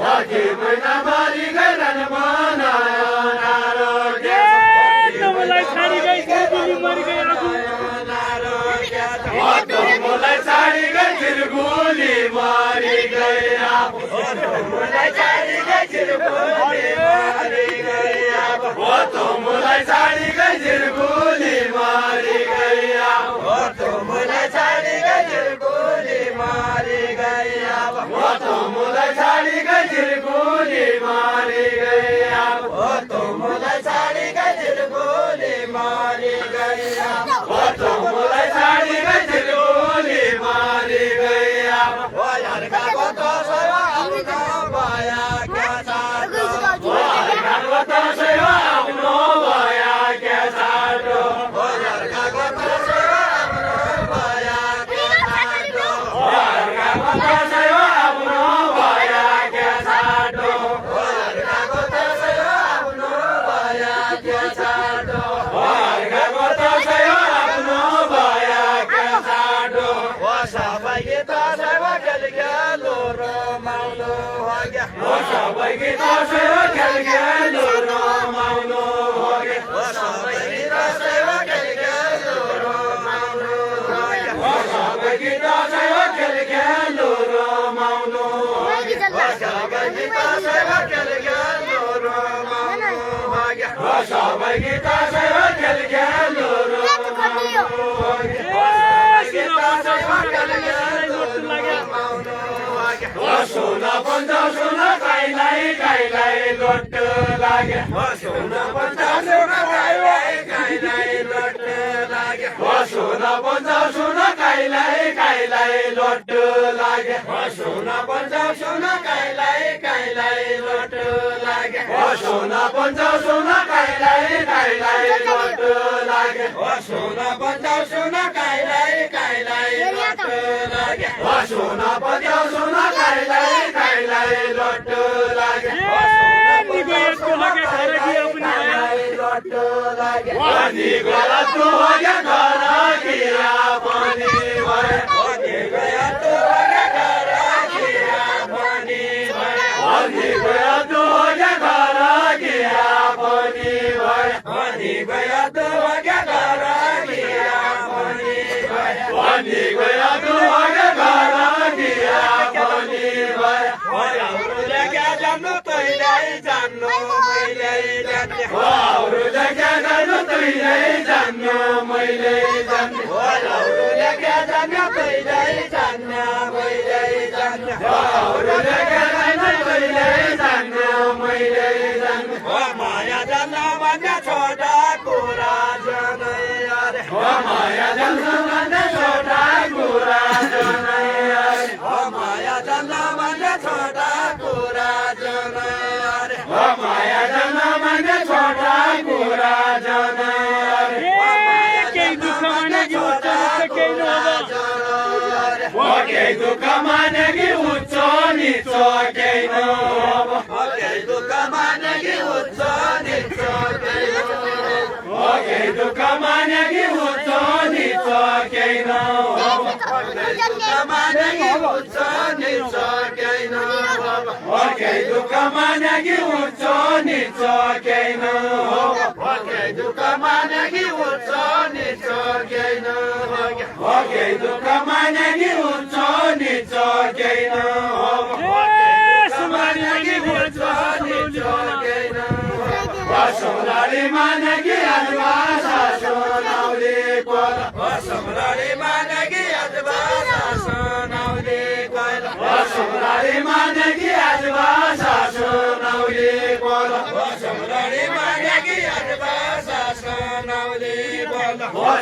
वाकी मैना मारी गैरन बनायो नारो मलाई छाडी गई सिरगुली मरि गई आगु मलाई छाडी गई सिरगुली मरि गई आगु मलाई छाडी गई सिरगुली मरि गई आगु मलाई छाडी गई सिरगुली मरि गई आगु मलाई छाडी गई सिरगुली मरि गई आगु मलाई छाडी गई सिरगुली मरि गई आगु मलाई छाडी गई सिरगुली मरि गई आगु मलाई छाडी गई सिरगुली मरि गई आगु हर्काको दसैँ आउनु भया क्या साटो हर्काको दसैँ आउनु भया क्या साटो हर्काको दसैँ आउनु भया क्या साटो हर्काको दसैँ आउनु भया क्या साटो हर्काको दसैँ आउनु भया क्या साटो हर्काको दसैँ आउनु भया क्या साटो सबै गीत सेवा खेल खेलो रमाउलो हो गया सबै गीत सेवा खेल खेलो रमाउलो हो गया सबै गीत सेवा खेल खेलो रमाउलो हो गया सबै गीत सेवा खेल खेलो रमाउलो हो गया सबै गीत सेवा खेल खेलो रमाउलो हो गया सबै गीत सेवा खेल खेलो रमाउलो हो गया सोना पन्जा सोना काइलाई लोट लागे सोना पन्जा सोना काइलाई लोट लागे सोना पन्जा सोना काइलाई लोट लागे सोना पन्जा सोना काइलाई लोट लागे सोना पन्जा सोना काइलाई लोट लागे सोना पन्जा सोना काइलाई लोट लागे सोना पन्जा सोना काइलाई लोट लागे लोट लागे वानी गला तो हो गया घरा किया पानी भरे वानी गया तो हो गया घरा किया पानी भरे वानी गया तो हो गया घरा किया पानी भरे वानी गया तो हो गया घरा किया पानी भरे वानी गया तो हो गया घरा किया पानी भरे औरले क्या जान्नु तैँले जान्नु मैले जान्ने औरले क्या जान्नु तैँले जान्नु मैले जान्ने औरले क्या जान्नु तैँले जान्नु मैले जान्ने औरले क्या जान्नु तैँले जान्नु मैले जान्ने माया जान्नु भन्ने छोटा कुरा जानै अरे माया जान्नु भन्ने छोटा कुरा जानै अरे माया जान्नु भन्ने छोटा कुरा जानै अरे माया जान्नु भन्ने छोटा कुरा जानै अरे केही दुःख मानेगी उच्च केही नहोस् केही दुःख मानेगी उच्च निच केही नहोब केही दुःख मानेगी उच्च निच केही नहोब केही दुःख मानेगी उच्च निच केही नहोब केही दुःख मानेगी उच्च निच केही नहोब केही दुःख मानेगी उच्च निच केही नहोब केही दुःख मानेगी उच्च निच केही नहोब केही दुःख मानेगी उच्च निच केही नहोब सोनाली मानेगी अजबासा सोनाउली कोल सोनाली मानेगी अजबासा सोनाउली कोल सोनाली मानेगी अजबासा सोनाउली कोल सोनाली मानेगी अजबासा सोनाउली कोल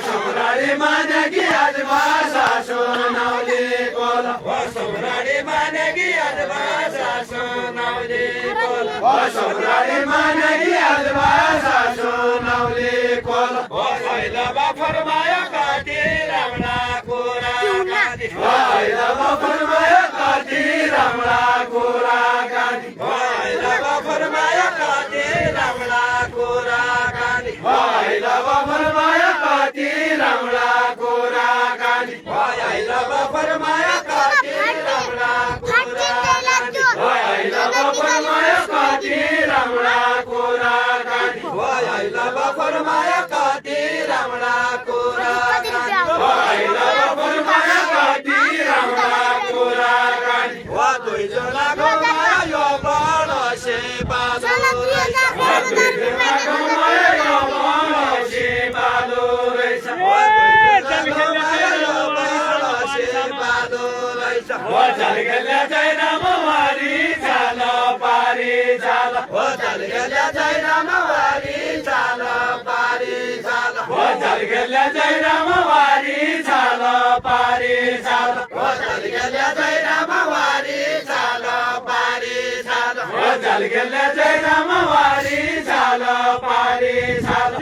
सोनाली मानेगी अजबासा सोनाउली कोल सोनाली मानेगी अजबासा सोनाउली कोल सोनाली मानेगी अजबासा सोनाउली कोल पहिला फरमायो काटी रामला कुरा काटी पहिला फरमायो काटी रामला कुरा काटी पहिला फरमायो काटी रामला कुरा काटी पहिला फरमायो काटी रामला कुरा काटी पहिला फरमायो काटी रामला कुरा काटी पहिला दुईजनाको माया यो बडसे बालो दुईजनाको माया यो बडसे बालो रहेछ झल्केले चाहिँ रामवारी चाल पारी चाल हो झल्केले चाहिँ रामवारी चाल पारी चाल हो झल्केले चाहिँ रामवारी चाल पारी चाल हो झल्केले चाहिँ रामवारी चाल पारी चाल हो झल्केले चाहिँ रामवारी चाल पारी चाल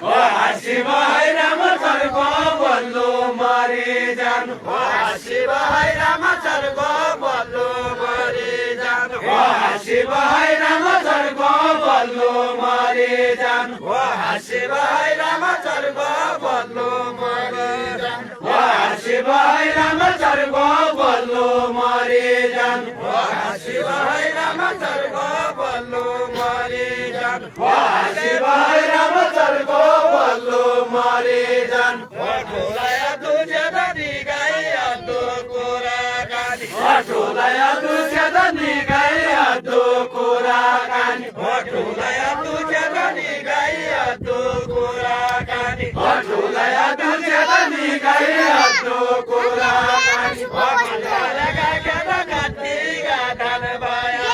हाँसी भई रामचरको बल्लो मरि जानु हाँसी भई रामचरको बल्लो मरि जानु हाँसी भई रामचरको बल्लो मरि जानु हाँसी भई रामचरको बल्लो मरि जानु हाँसी भई रामचरको बल्लो मरि जानु हाँसी भई रामचरको बल्लो मरि जानु हाँसी भई रामचरको बल्लो मरि जानु ठुलाया तुझे दादी गाया दो कोरा गानी ठुलाया तुझे दादी गाया दो कोरा गानी ठुलाया तुझे दादी गाया दो कोरा गानी ठुलाया तुझे दादी गाया दो कोरा गानी मलाले गाकेला काटी गाडन भया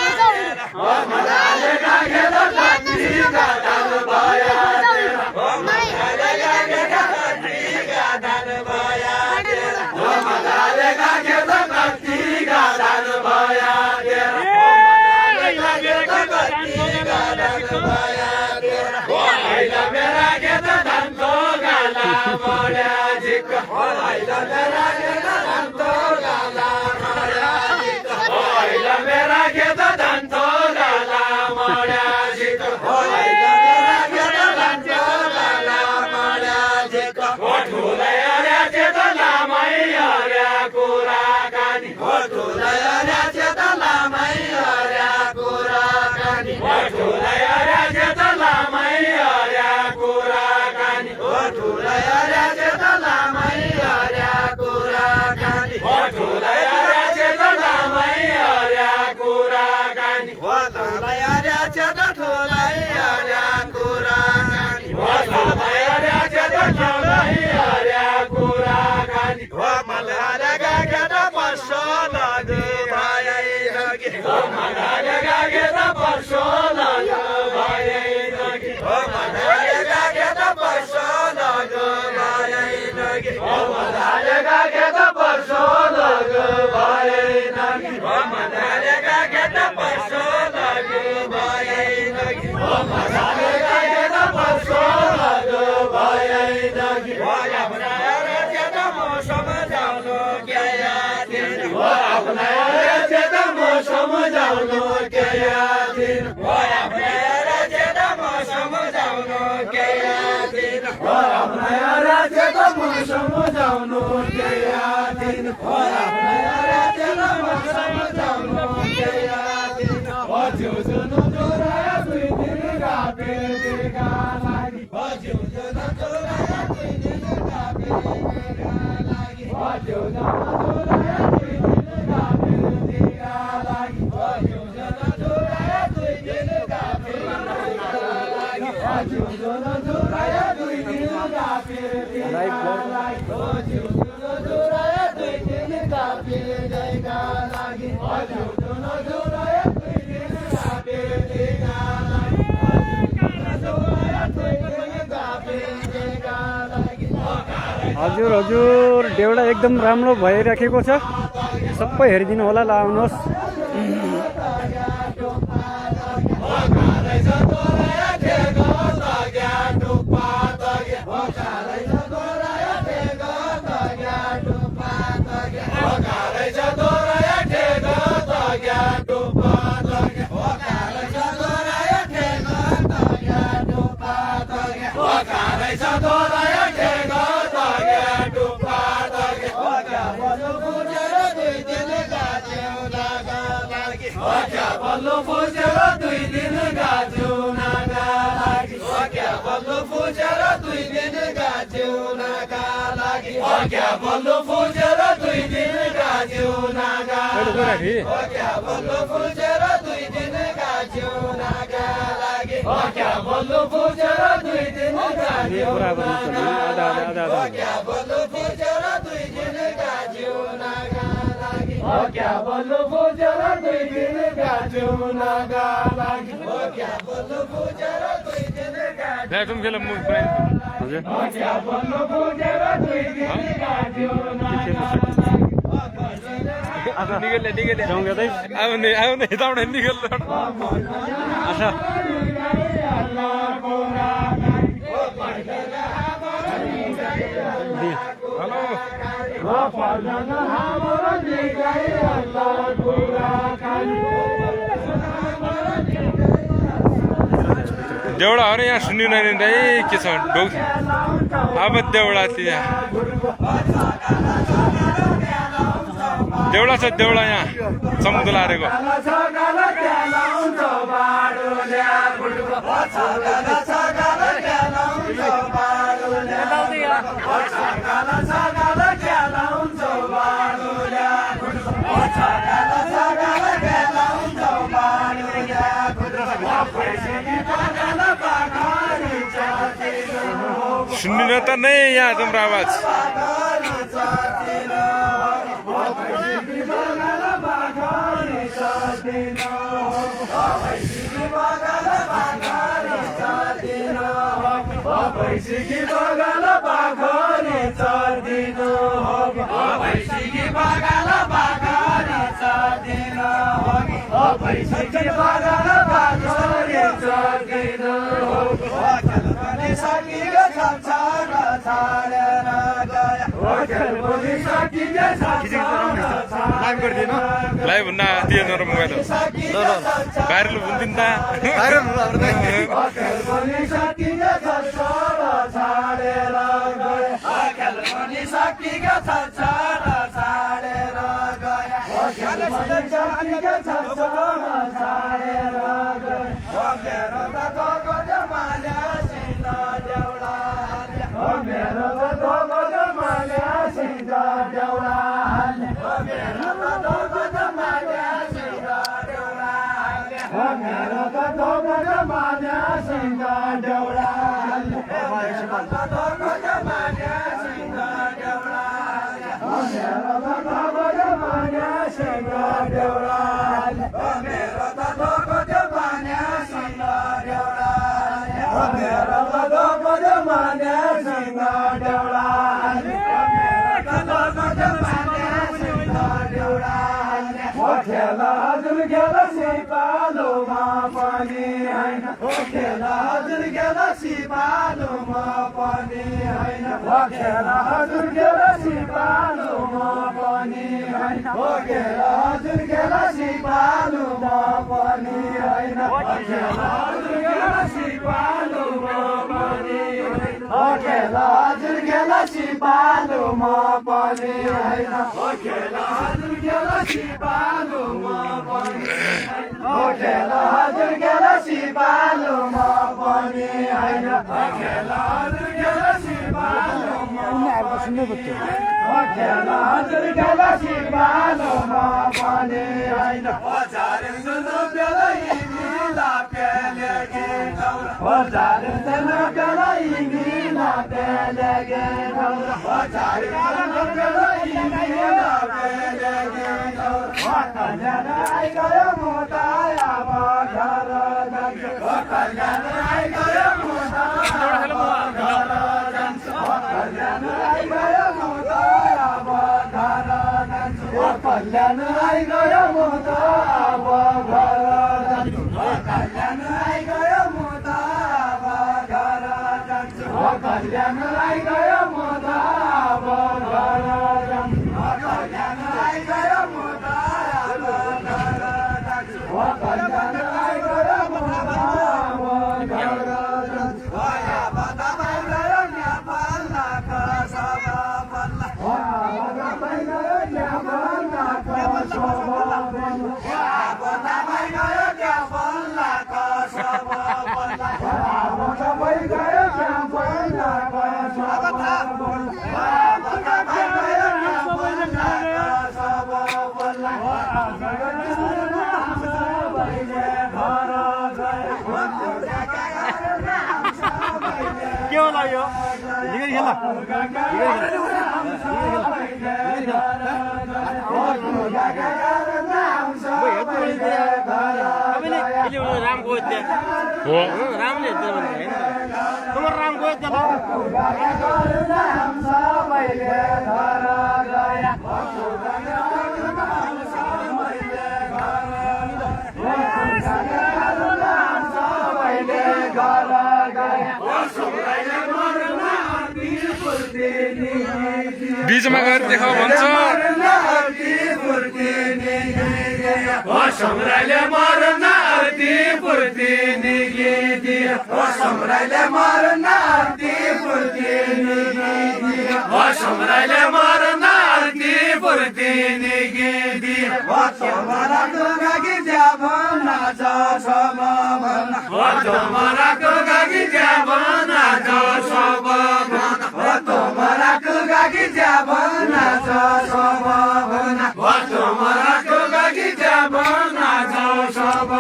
मलाले गाकेला काटी गाडन भया मलाले गाकेला काटी गाडन भया मलाले गाकेला काटी गाडन भया आइला मेरा गेदा धनको गाला मोड्या झिक आइला मेरा गेदा धनको गाला मोड्या झिक आइला मेरा गेदा धनको गाला मोड्या झिक आइला मेरा गेदा धनको गाला मोड्या झिक ठुलाया रे चेता लामै हर्या कुरा कानी ठुलाया रे चेता लामै हर्या कुरा कानी ठुलाया रे चेता लामै हर्या कुरा कानी ठुलाया रे चेता लामै हर्या कुरा कानी ठुलाया रे चेता लामै हर्या कुरा कानी ठुलाया रे चेता ठुलाइ हर्या कुरा कानी ठुलाया रे चेता ठुलाइ हर्या कुरा कानी मलाले गाकेला पर्सो लग भयै लगे मलाले गाकेला पर्सो लग भयै लगे मलाले गाकेला पर्सो लग भयै लगे मलाले गाकेला पर्सो लग भयै लगे मलाले गाकेला पर्सो लग भयै लगे मलाले गाकेला पर्सो लग भयै लगे अपना चेता मौसम जानो क्या याद अपना चेता मौसम जानो क्या याद अपना चेता मौसम जानो क्या याद अपना चेता मौसम जानो क्या याद अपना चेता मौसम जानो क्या याद जो जनो जोराया दुई दिन गापे देखा लागी जो जनो जोराया दुई दिन गापे देखा लागी जो जनो जोराया दुई दिन गापे देखा लागी जो जनो जोराया दुई दिन गापे देखा लागी जो जनो जोराया दुई दिन गापे देखा लागी जो जनो जोराया दुई दिन गापे देखा लागी जो जनो जोराया दुई दिन गापे देखा लागी हजुर हजुर देउडा एकदम राम्रो भइराखेको छ सबै हेरिदिनु होला ल आउनुहोस् बल्लो फुसेर दुई दिन गाजु नागा लागि क्या बल्लो फुचेर 2 दिनका जिउनका लागि क्या बल्लो फुचेर 2 दिनका जिउनका लागि क्या बल्लो फुचेर 2 दिनका जिउनका लागि क्या बल्लो फुचेर 2 दिनका जिउनका क्या बल्लो फुचेर 2 दिनका जिउनका लागि क्या बल्लो फुचेर 2 दिनका जिउनका लागि क्या बल्लो फुचेर 2 दिनका तुम खेल हजुर क्या बल्लो फुचेर 2 दिनका जिउनका निकल जाउँदै आउने यताबाट निकल अच्छा देउडा हो र यहाँ सुन्नु नानी के छ डोक अब देउडा त्यहाँ देउडा छ देउडा यहाँ समुद्र लारेको सुन्नु त नै यहाँ तिम्रो आवाज लाइभ हुन्न दिएन र मोबाइल भाइरल हुन्थ्यो Bye. राम गयो त्यहाँ हो रामले तुम्हारो राम गयो त्यहाँ बिचमा गएर देखाउ भन्छ समराइले मर्न आरती पूर्ति निगिदियो समराइले मर्न आरती पूर्ति निगिदियो समराइले मर्न आरती पूर्ति निगिदियो तुम्हारा गागी जाब नाच सब तुम्हारा गागी जाब नाच सब तुम्हारा गागी जाब नाच सब तुम्हारा गागी जाब नाच सब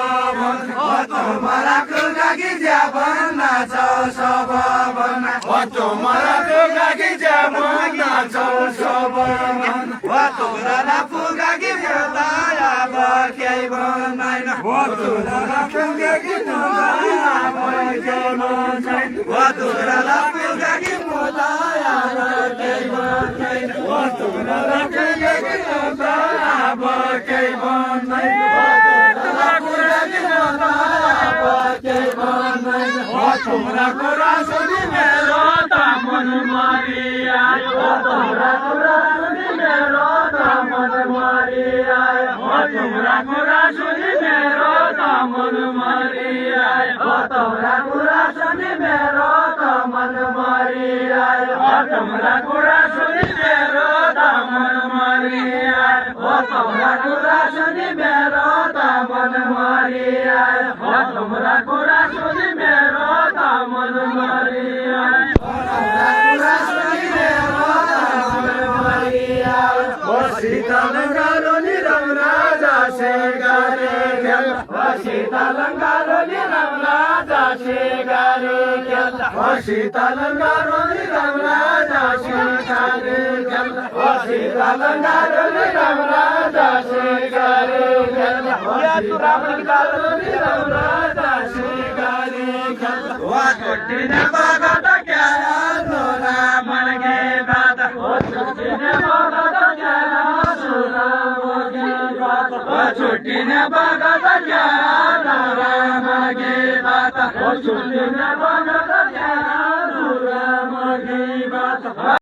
तुम्हारा गागी जाब नाच सब तुम्हारा गागी जाब नाच सब तुम्हारा गागी बताया केही बनाइन तुम्हारा गागी तुम्हारा गागी बताया केही बनाइन तुम्हारा गागी केही बनाइन तुम्हारा कुरा सुनि मेरो त मन मारिआयो तुम्हारा कुरा सुनि मेरो त मन मारिआयो तुम्हारा कुरा सुनि मेरो त मन मारिआयो तुम्हारा कुरा सुनि मेरो त मन मारिआयो तुम्हारा कुरा सुनि मेरो त मन मारिआयो तुम्हारा कुरा सुनि मेरो त मन मारिआयो तुम्हारा कुरा सुनि मेरो त मन मारिआयो कुरा सुनि मेरो त मन मारिआयो शीतल गालो नि राम राजा से गारे खेल शीतल गालो नि राम राजा से गारे खेल शीतल गालो नि राम राजा से गारे खेल शीतल गालो नि राम राजा से गारे खेल या तू राम गालो नि राम राजा से गारे खेल वा कोटी ने बागत क्या नो राम के बात ओ कोटी ने बागत क्या छुट्टी ने बागत क्या राम के बात छुट्टी ने